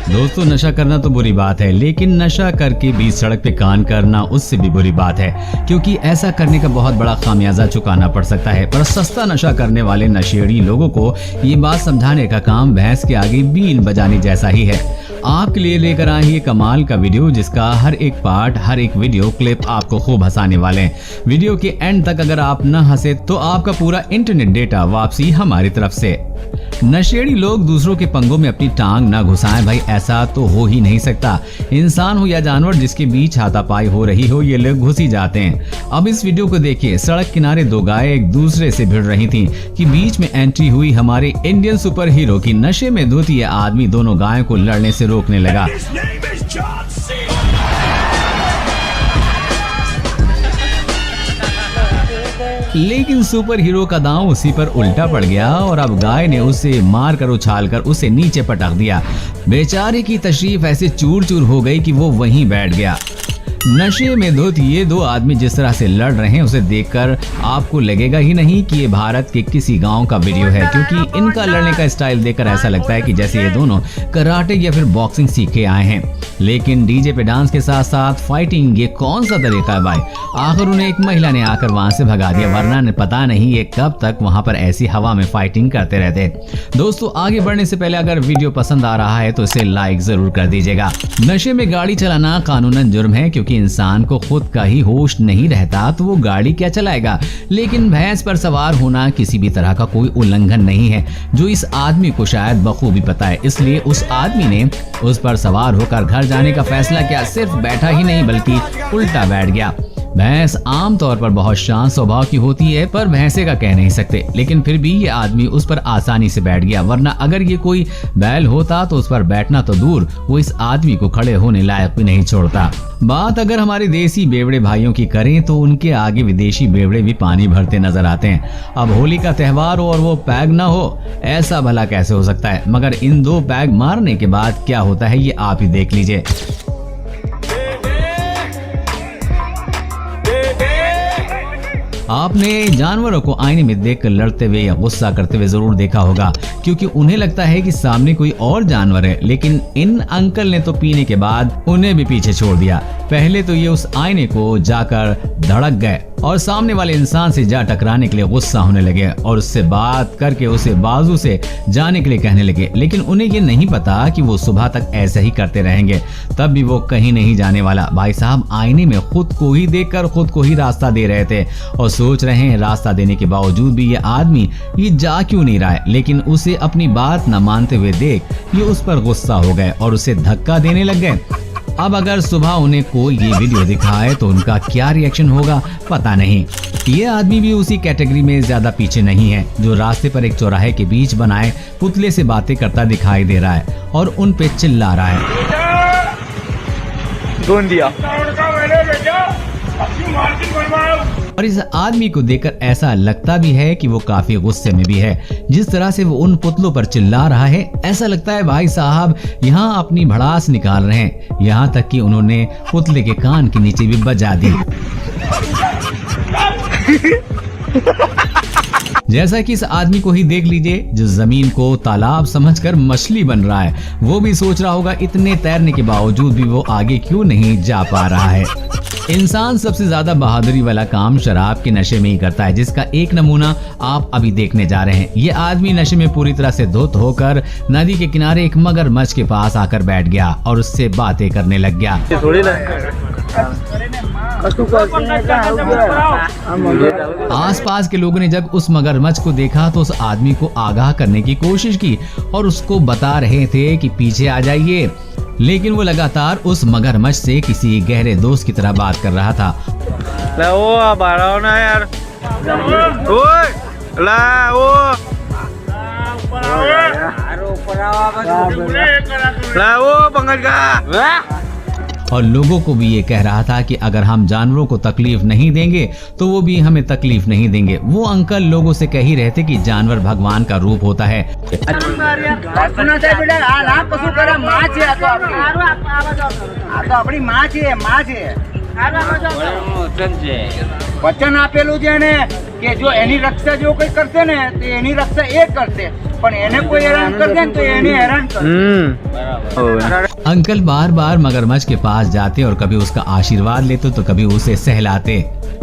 दोस्तों, नशा करना तो बुरी बात है, लेकिन नशा करके बीच सड़क पे कान करना उससे भी बुरी बात है, क्योंकि ऐसा करने का बहुत बड़ा खामियाजा चुकाना पड़ सकता है। पर सस्ता नशा करने वाले नशेड़ी लोगों को ये बात समझाने का काम भैंस के आगे बीन बजाने जैसा ही है। आपके लिए लेकर आए ये कमाल का वीडियो, जिसका हर एक पार्ट, हर एक वीडियो क्लिप आपको खूब हंसाने वाले हैं। वीडियो के एंड तक अगर आप न हंसे तो आपका पूरा इंटरनेट डेटा वापसी हमारी तरफ से। नशेड़ी लोग दूसरों के पंगों में अपनी टांग न घुसाएं भाई, ऐसा तो हो ही नहीं सकता। इंसान हो या जानवर, जिसके बीच हाथापाई हो रही हो, ये लोग घुस ही जाते हैं। अब इस वीडियो को देखिए। सड़क किनारे दो गायें एक दूसरे से भिड़ रही थीं कि बीच में एंट्री हुई हमारे इंडियन सुपर हीरो की नशे में धुत यह आदमी दोनों गायों को लड़ने से रोकने लगा। लेकिन सुपर हीरो का दांव उसी पर उल्टा पड़ गया और अब गाय ने उसे मारकर उछालकर उसे नीचे पटक दिया। बेचारे की तशरीफ ऐसे चूर चूर हो गई कि वो वहीं बैठ गया। नशे में धुत ये दो आदमी जिस तरह से लड़ रहे हैं, उसे देखकर आपको लगेगा ही नहीं कि ये भारत के किसी गांव का वीडियो है, क्योंकि इनका लड़ने का स्टाइल देखकर ऐसा लगता है कि जैसे ये दोनों कराटे या फिर बॉक्सिंग सीख के आए हैं। लेकिन डीजे पे डांस के साथ साथ फाइटिंग, ये कौन सा तरीका है भाई? आखिर उन्हें एक महिला ने आकर वहां से भगा दिया, वरना ने पता नहीं ये कब तक वहां पर ऐसी हवा में फाइटिंग करते रहते। दोस्तों, आगे बढ़ने से पहले अगर वीडियो पसंद आ रहा है तो इसे लाइक जरूर कर दीजिएगा। नशे में गाड़ी चलाना कानूनन जुर्म है, क्योंकि इंसान को खुद का ही होश नहीं रहता तो वो गाड़ी क्या चलाएगा। लेकिन भैंस पर सवार होना किसी भी तरह का कोई उल्लंघन नहीं है, जो इस आदमी को शायद बखूबी पता है। इसलिए उस आदमी ने उस पर सवार होकर घर जाने का फैसला किया। सिर्फ बैठा ही नहीं बल्कि उल्टा बैठ गया। भैंस आमतौर पर बहुत शांत स्वभाव की होती है, पर भैंसे का कह नहीं सकते। लेकिन फिर भी ये आदमी उस पर आसानी से बैठ गया, वरना अगर ये कोई बैल होता तो उस पर बैठना तो दूर, वो इस आदमी को खड़े होने लायक भी नहीं छोड़ता। बात अगर हमारे देसी बेवड़े भाइयों की करें तो उनके आगे विदेशी बेवड़े भी पानी भरते नजर आते हैं। अब होली का त्योहार हो और वो पैग ना हो, ऐसा भला कैसे हो सकता है? मगर इन दो पैग मारने के बाद क्या होता है ये आप ही देख लीजिए। आपने जानवरों को आईने में देखकर लड़ते हुए या गुस्सा करते हुए जरूर देखा होगा, क्योंकि उन्हें लगता है कि सामने कोई और जानवर है। लेकिन इन अंकल ने तो पीने के बाद उन्हें भी पीछे छोड़ दिया। पहले तो ये उस आईने को जाकर धड़क गए और सामने वाले इंसान से जा टकराने के लिए गुस्सा होने लगे और उससे बात करके उसे बाजू से जाने के लिए कहने लगे। लेकिन उन्हें ये नहीं पता कि वो सुबह तक ऐसे ही करते रहेंगे, तब भी वो कहीं नहीं जाने वाला। भाई साहब आईने में खुद को ही देखकर खुद को ही रास्ता दे रहे थे और सोच रहे हैं रास्ता देने के बावजूद भी ये आदमी ये जा क्यों नहीं रहा है। लेकिन उसे अपनी बात न मानते हुए देख ये उस पर गुस्सा हो गए और उसे धक्का देने लग गए। अब अगर सुबह उन्हें कोई ये वीडियो दिखाए तो उनका क्या रिएक्शन होगा पता नहीं। ये आदमी भी उसी कैटेगरी में ज्यादा पीछे नहीं है, जो रास्ते पर एक चौराहे के बीच बनाए पुतले से बातें करता दिखाई दे रहा है और उन पे चिल्ला रहा है। और इस आदमी को देखकर ऐसा लगता भी है कि वो काफी गुस्से में भी है। जिस तरह से वो उन पुतलों पर चिल्ला रहा है, ऐसा लगता है भाई साहब यहाँ अपनी भड़ास निकाल रहे हैं। यहाँ तक कि उन्होंने पुतले के कान के नीचे भी बजा दी। जैसा कि इस आदमी को ही देख लीजिए, जो जमीन को तालाब समझकर मछली बन रहा है। वो भी सोच रहा होगा इतने तैरने के बावजूद भी वो आगे क्यों नहीं जा पा रहा है। इंसान सबसे ज्यादा बहादुरी वाला काम शराब के नशे में ही करता है, जिसका एक नमूना आप अभी देखने जा रहे हैं। ये आदमी नशे में पूरी तरह से धुत होकर नदी के किनारे एक मगरमच्छ के पास आकर बैठ गया और उससे बातें करने लग गया। आसपास के लोगों ने जब उस मगरमच्छ को देखा तो उस आदमी को आगाह करने की कोशिश की और उसको बता रहे थे कि पीछे आ जाइए। लेकिन वो लगातार उस मगरमच्छ से किसी गहरे दोस्त की तरह बात कर रहा था। और लोगों को भी ये कह रहा था कि अगर हम जानवरों को तकलीफ नहीं देंगे तो वो भी हमें तकलीफ नहीं देंगे। वो अंकल लोगों से कह ही रहे थे कि जानवर भगवान का रूप होता है। વચન આપેલું છે એને કે જો એની રક્ષા જો કોઈ કરશે ને તો એની રક્ષા એ કરશે, પણ એને કોઈ હેરાન કરશે ને તો એને હેરાન કરશે। अंकल बार बार मगरमच्छ के पास जाते और कभी उसका आशीर्वाद लेते तो कभी उसे सहलाते,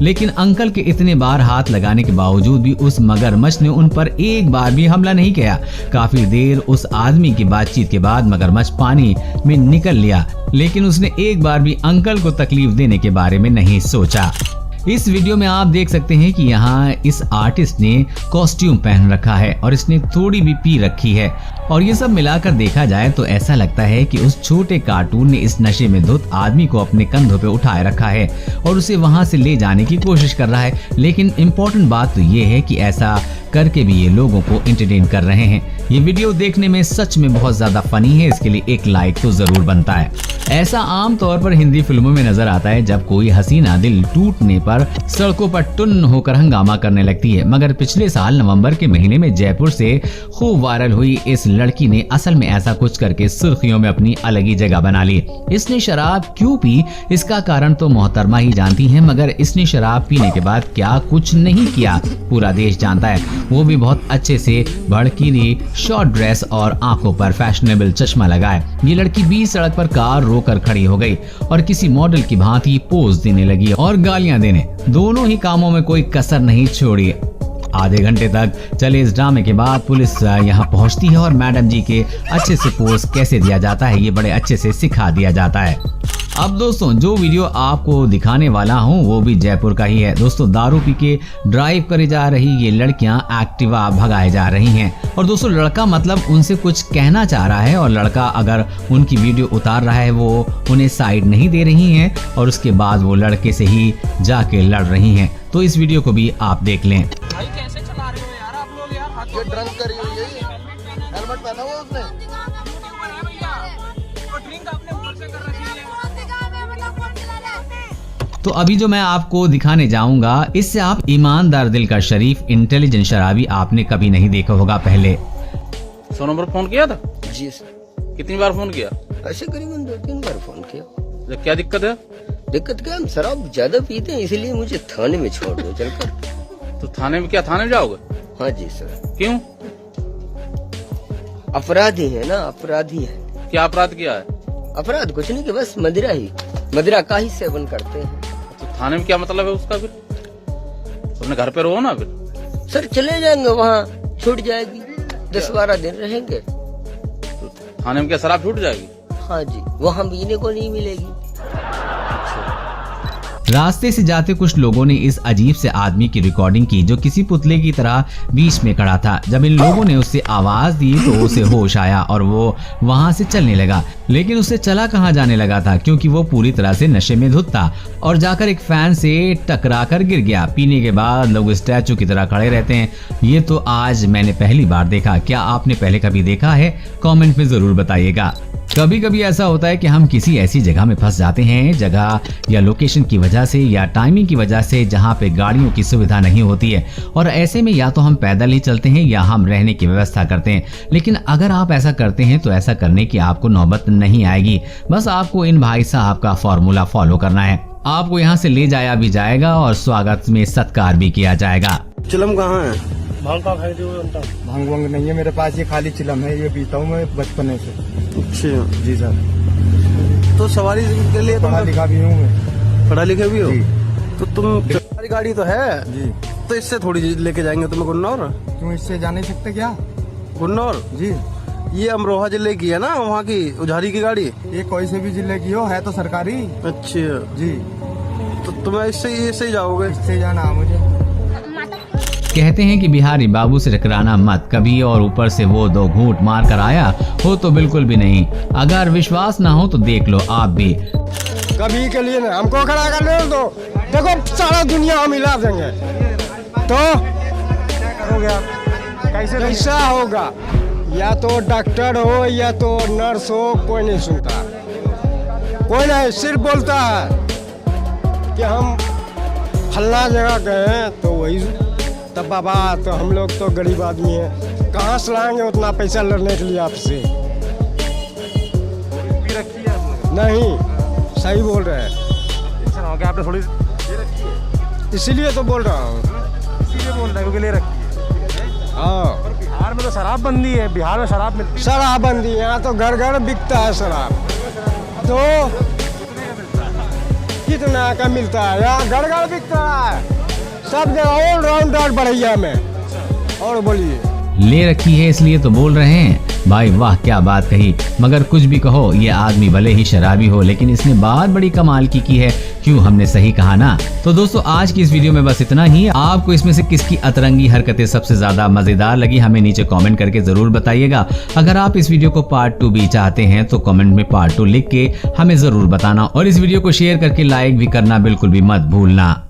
लेकिन अंकल के इतने बार हाथ लगाने के बावजूद भी उस मगरमच्छ ने उन पर एक बार भी हमला नहीं किया। काफी देर उस आदमी की बातचीत के बाद मगरमच्छ पानी में निकल लिया, लेकिन उसने एक बार भी अंकल को तकलीफ देने के बारे में नहीं सोचा। इस वीडियो में आप देख सकते हैं कि यहाँ इस आर्टिस्ट ने कॉस्ट्यूम पहन रखा है और इसने थोड़ी भी पी रखी है, और ये सब मिलाकर देखा जाए तो ऐसा लगता है कि उस छोटे कार्टून ने इस नशे में धुत आदमी को अपने कंधों पे उठाए रखा है और उसे वहां से ले जाने की कोशिश कर रहा है। लेकिन इम्पोर्टेंट बात तो ये है कि ऐसा करके भी ये लोगों को एंटरटेन कर रहे हैं। ये वीडियो देखने में सच में बहुत ज्यादा फनी है, इसके लिए एक लाइक तो जरूर बनता है। ऐसा आम तौर पर हिंदी फिल्मों में नजर आता है जब कोई हसीना दिल टूटने पर सड़कों पर टुन्न होकर हंगामा करने लगती है, मगर पिछले साल नवंबर के महीने में जयपुर से खूब वायरल हुई इस लड़की ने असल में ऐसा कुछ करके सुर्खियों में अपनी अलग ही जगह बना ली। इसने शराब क्यों पी इसका कारण तो मोहतरमा ही जानती हैं, मगर इसने शराब पीने के बाद क्या कुछ नहीं किया पूरा देश जानता है। वो भी बहुत अच्छे से भड़कीली शॉर्ट ड्रेस और आंखों पर फैशनेबल चश्मा लगाए। ये लड़की बीच सड़क पर कार रोकर खड़ी हो गई और किसी मॉडल की भांति पोज देने लगी और गालियां देने। दोनों ही कामों में कोई कसर नहीं छोड़ी। आधे घंटे तक चले इस ड्रामे के बाद पुलिस यहाँ पहुँचती है और मैडम जी के अच्छे से पोज कैसे दिया जाता है ये बड़े अच्छे से सिखा दिया जाता है। अब दोस्तों जो वीडियो आपको दिखाने वाला हूँ वो भी जयपुर का ही है। दोस्तों दारू पी के ड्राइव करे जा रही ये लड़कियां एक्टिवा भगाए जा रही हैं, और दोस्तों लड़का मतलब उनसे कुछ कहना चाह रहा है और लड़का अगर उनकी वीडियो उतार रहा है वो उन्हें साइड नहीं दे रही हैं और उसके बाद वो लड़के से ही जाके लड़ रही हैं। तो इस वीडियो को भी आप देख लें। भाई कैसे चला रहे हो यार आप लोग यार, हाथ ये ड्रंक करी हुई है, हेलमेट पहना हुआ उसने, ड्रिंक आपने ऊपर से कर रखी है। तो अभी जो मैं आपको दिखाने जाऊंगा इससे आप ईमानदार दिल का शरीफ इंटेलिजेंट शराबी आपने कभी नहीं देखा होगा पहले। 100 नंबर फोन किया था? जी सर। कितनी बार फोन किया? ऐसे करीबन 2-3 बार फोन किया। तो क्या दिक्कत है? दिक्कत क्या, हम शराब ज्यादा पीते हैं इसलिए मुझे थाने में छोड़ दो चलकर। तो थाने में क्या, थाने में जाओगे? हाँ जी सर। क्यों? अपराधी है ना, अपराधी है। क्या अपराध किया है? अपराध कुछ नहीं कि बस मदिरा का ही सेवन करते हैं। तो थाने में क्या मतलब है उसका? फिर अपने घर पे रहो ना। फिर सर चले जाएंगे वहाँ, छूट जाएगी, 10-12 दिन रहेंगे। तो थाने में क्या शराब छूट जाएगी? हाँ जी, वहाँ पीने को नहीं मिलेगी। रास्ते से जाते कुछ लोगों ने इस अजीब से आदमी की रिकॉर्डिंग की जो किसी पुतले की तरह बीच में खड़ा था। जब इन लोगों ने उससे आवाज दी तो उसे होश आया और वो वहां से चलने लगा, लेकिन उससे चला कहां जाने लगा था क्योंकि वो पूरी तरह से नशे में धुत था और जाकर एक फैन से टकरा कर गिर गया। पीने के बाद लोग स्टैचू की तरह खड़े रहते हैं, ये तो आज मैंने पहली बार देखा। क्या आपने पहले कभी देखा है? कमेंट में जरूर बताइएगा। कभी कभी ऐसा होता है कि हम किसी ऐसी जगह में फंस जाते हैं, जगह या लोकेशन की वजह से या टाइमिंग की वजह से जहां पे गाड़ियों की सुविधा नहीं होती है, और ऐसे में या तो हम पैदल ही चलते हैं या हम रहने की व्यवस्था करते हैं। लेकिन अगर आप ऐसा करते हैं तो ऐसा करने की आपको नौबत नहीं आएगी। बस आपको इन भाई साहब का फॉर्मूला फॉलो करना है। आपको यहाँ से ले जाया भी जाएगा और स्वागत में सत्कार भी किया जाएगा। चिलम कहाँ है? भांग का खाई थी वो अंता। भांग वांग नहीं है मेरे पास, ये खाली चिलम है, ये पीता हूँ मैं बचपन से। अच्छा जी सर। तो सवारी के लिए पढ़ा लिखा भी हूँ मैं। पढ़ा लिखा भी हो? जी। तो तुम हमारी गाड़ी तो है जी, तो इससे थोड़ी लेके जाएंगे तुम्हें गुन्नौर। क्यों इससे जा नहीं सकते क्या? गुन्नौर जी, ये अमरोहा जिले की है ना, वहाँ की उझारी की गाड़ी। ये कोई से भी जिले की हो, है तो सरकारी। अच्छा जी, तो तुम्हें इससे ही जाओगे? इससे जाना है मुझे। कहते हैं कि बिहारी बाबू से टकराना मत कभी, और ऊपर से वो 2 घूंट मार कर आया हो तो बिल्कुल भी नहीं। अगर विश्वास ना हो तो देख लो आप भी। कभी के लिए ना हमको खड़ा कर ले दो, देखो सारा दुनिया हम हिला देंगे। तो क्या करोगे आप? कैसा होगा? या तो डॉक्टर हो या तो नर्स हो, कोई नहीं सुनता, कोई नहीं, सिर्फ बोलता है कि हम फल्ला जगह गए हैं तो वही। तब बाबा तो हम लोग तो गरीब आदमी हैं, कहाँ से लाएंगे उतना पैसा लड़ने के लिए आपसे? नहीं, सही बोल रहे हैं। हाँ क्या आपने थोड़ी ले रखी है? इसीलिए तो बोल रहा हूँ। इसीलिए बोल रहा है क्योंकि ले रखी है। हाँ, पर बिहार में तो शराबबंदी है, बिहार में शराब मिलती शराबबंदी यहाँ तो घर घर बिकता है शराब। तो कितना का मिलता है? यहाँ घर घर बिकता है, सब जगह ऑलराउंडर बढ़िया में। और बोलिए, ले रखी है इसलिए तो बोल रहे हैं। भाई वाह क्या बात कही। मगर कुछ भी कहो, ये आदमी भले ही शराबी हो लेकिन इसने बात बड़ी कमाल की है। क्यों, हमने सही कहा ना। तो दोस्तों आज की इस वीडियो में बस इतना ही। आपको इसमें से किसकी अतरंगी हरकतें सबसे ज्यादा मजेदार लगी हमें नीचे कमेंट करके जरूर बताइएगा। अगर आप इस वीडियो को पार्ट 2 भी चाहते हैं तो कमेंट में पार्ट 2 लिख के हमें जरूर बताना और इस वीडियो को शेयर करके लाइक भी करना बिल्कुल भी मत भूलना।